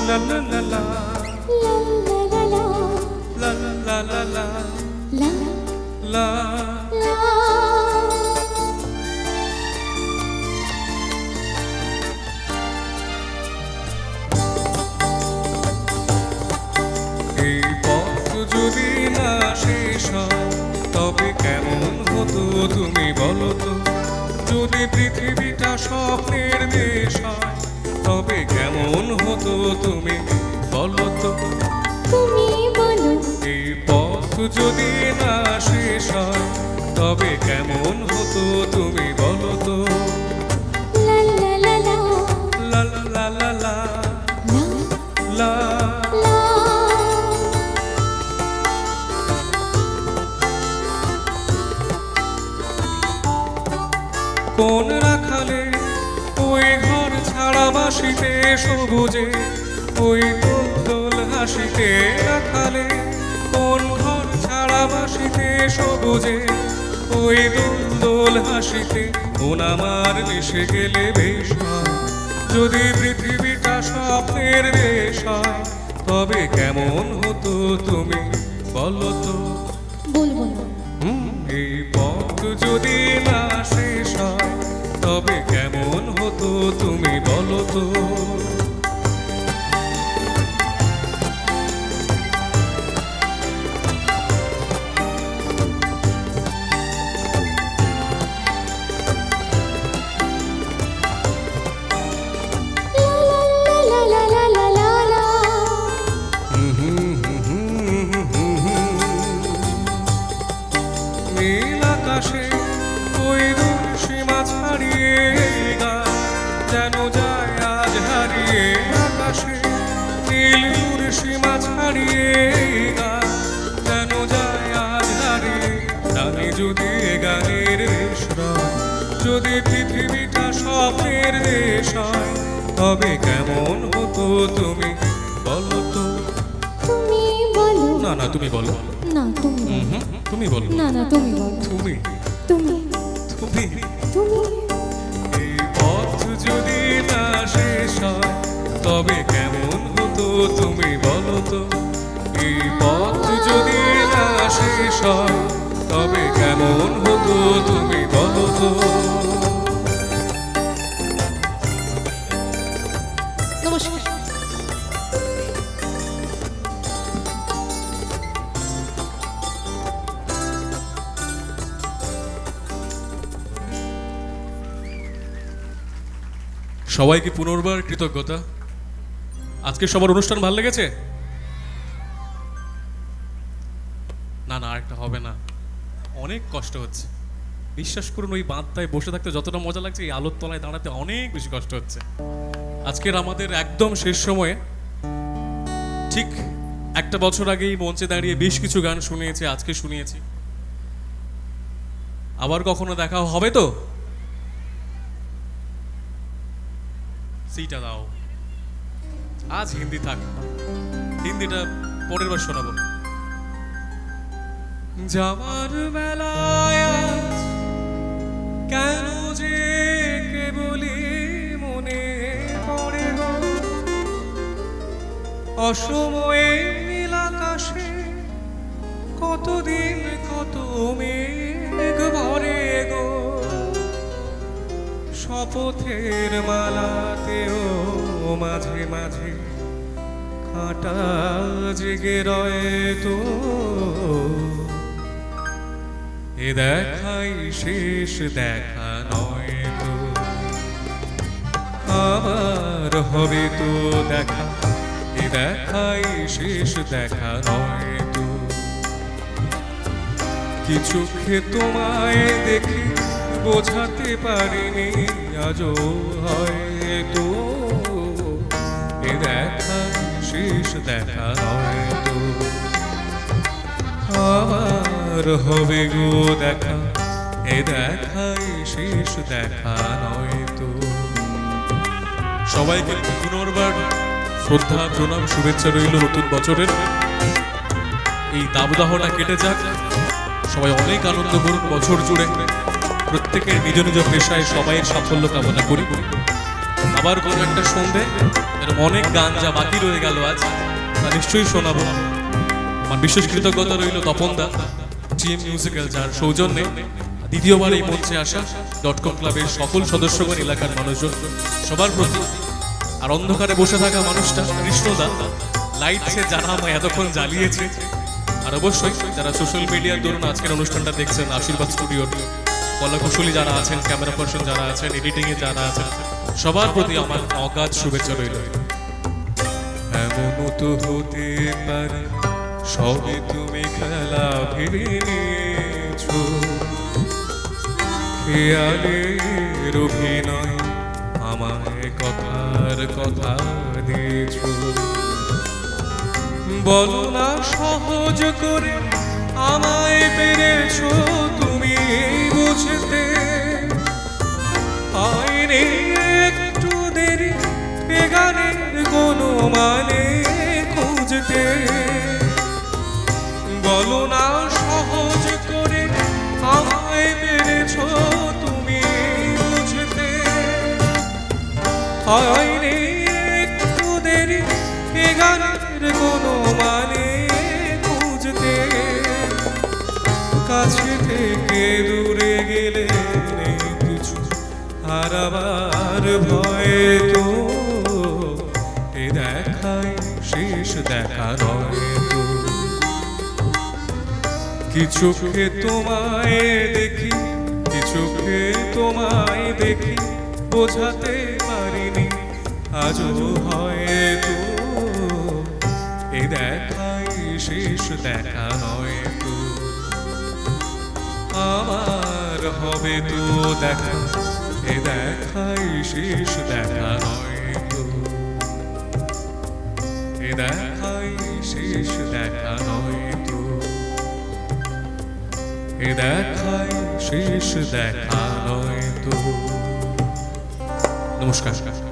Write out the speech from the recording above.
la la la la la la la la la এই পথ যদি না শেষ হয় তবে কেমন হতো তুমি বলো তো যদি পৃথিবীটা স্বপ্নের দেশ হয় তবে কেমন হতো তুমি বলো তো তুমি বলো এই পথ যদি না শেষ হয় তবে কেমন হতো তুমি বলো তো লা লা লা লা লা লা লা লা লা কোন রাখালে ওই ঘর ছাড়া বাসিতে সবুজে ওই দোল হাসিতে রাখালে কোন ঘর ছাড়া বাসিতে সবুজে ওই দোল হাসিতে কোন আমার মিশে গেলে বেশ হয় যদি পৃথিবীটা স্বপ্নের দেশ হয় তবে কেমন হতো তুমি বলো তো বলবো না এই পথ যদি না শেষ হয় তবে কেমন হতো তুমি বলো তো নীল আকাশে ওই দূর সীমা ছাড়িয়ে গান যেন যায় আজ হারিয়ে আকাশে নীল দূর সীমা ছাড়িয়ে গান যেন যায় আজ হারিয়ে জানি যদি গানের দেশ নয় যদি পৃথিবীটা স্বপ্নের দেশ হয় তবে কেমন হতো তুমি বলো তো তুমি বলো না না তুমি বলো না তুমি তুমি বলো না না তুমি বলো তুমি তুমি তুমি তুমি এই পথ যদি না শেষ হয় তবে কেমন হতো তুমি বলো তো এই পথ যদি না শেষ হয় তবে কেমন হতো তুমি বলো তো নমস্কার সবাইকে পুনর্বার কৃতজ্ঞতা আজকে সবার অনুষ্ঠান ভালো লেগেছে না না আরেকটা হবে না অনেক কষ্ট হচ্ছে বিশ্বাস করুন ওই বাঁধটায় বসে থাকতে যতটা মজা লাগছে এই আলোর তলায় দাঁড়াতে অনেক বেশি কষ্ট হচ্ছে আজকের আমাদের একদম শেষ সময়ে ঠিক একটা বছর আগেই মঞ্চে দাঁড়িয়ে বেশ কিছু গান শুনিয়েছি আজকে শুনিয়েছি আবার কখনো দেখা হবে তো সিটা দাও আজ হিন্দি থাক হিন্দিটা পরের বার শোনাবো যাওয়ার বেলায় আজ কেন যে কেবলি মনে পড়ে গো অসময়ে নীল আকাশে কতদিন কত মেঘ ভরে গো শপথের মালাতেও মাঝে মাঝে কাঁটা জেগে রয়ে তো এ দেখাই শেষ দেখা নয় তো আবার হবে তো দেখা এ দেখাই শেষ দেখা নয় তো কিছু তোমায় দেখে বোঝাতে পারিনি আজও হয়তো এ দেখা শেষ দেখা হয়তো আবার হবে গো দেখা এ দেখাই শেষ দেখা নয়তো সবাইকে পুনর্বার শ্রদ্ধা প্রণাম শুভেচ্ছা রইল নতুন বছরের এই দাবদাহটা কেটে যাক সবাই অনেক আনন্দ করুন বছর জুড়ে প্রত্যেকের নিজ নিজ পেশায় সবাইয়ের সাফল্য কামনা করি আবার কোনো একটা সন্ধে এরকম অনেক গান যা বাকি রয়ে গেল আজ তা নিশ্চয়ই শোনাবো। আমার বিশেষ কৃতজ্ঞতা রইল তপনদা জিএম মিউজিক্যাল, যার সৌজন্যে দ্বিতীয়বার এই মঞ্চে আসা .com ক্লাবের সকল সদস্যগণ, এলাকার মানুষজন সবার প্রতি। আর অন্ধকারে বসে থাকা মানুষটা কৃষ্ণদা, লাইট সে যারা আমায় এতক্ষণ জ্বালিয়েছে। আর অবশ্যই যারা সোশ্যাল মিডিয়ার দরুন আজকের অনুষ্ঠানটা দেখছেন, আশীর্বাদ স্টুডিওর কলাকুশলী যারা আছেন, ক্যামেরা পার্সন যারা আছেন, এডিটিংয়ে যারা আছেন, সবার প্রতি আমার অগাধ শুভেচ্ছা রইল। এমনও তো হতে পারে সবে তুমি খেলা ফিরে নিয়েছো, খেয়ালের অভিনয় আমায় কথার কথা দিয়েছো। বলো না সহজ করে আমায় পেরেছো তুমি বুঝতে, হয়নি একটু দেরি এ গানের কোনো মানে খুঁজতে। বলো না সহজ করে আমায় পেরেছো তুমি বুঝতে, হয়নি একটু দেরি এ গানের কোনো মানে খুঁজতে। কাছে থেকে দূরে গেলে নেই কিছু হারাবার ভয় তো, এ দেখাই শেষ দেখা নয় তো। কিছুকে তোমায় দেখি, কিছুকে তোমায় দেখি, বোঝাতে পারিনি আজও হয়তো, এ দেখাই শেষ দেখা নয় তো। আমার হবে তো দেখা, এ দেখাই শেষ দেখা নয় তো, এ দেখাই শেষ দেখা নয় তো, এ দেখাই শেষ দেখা নয় তো। নমস্কার।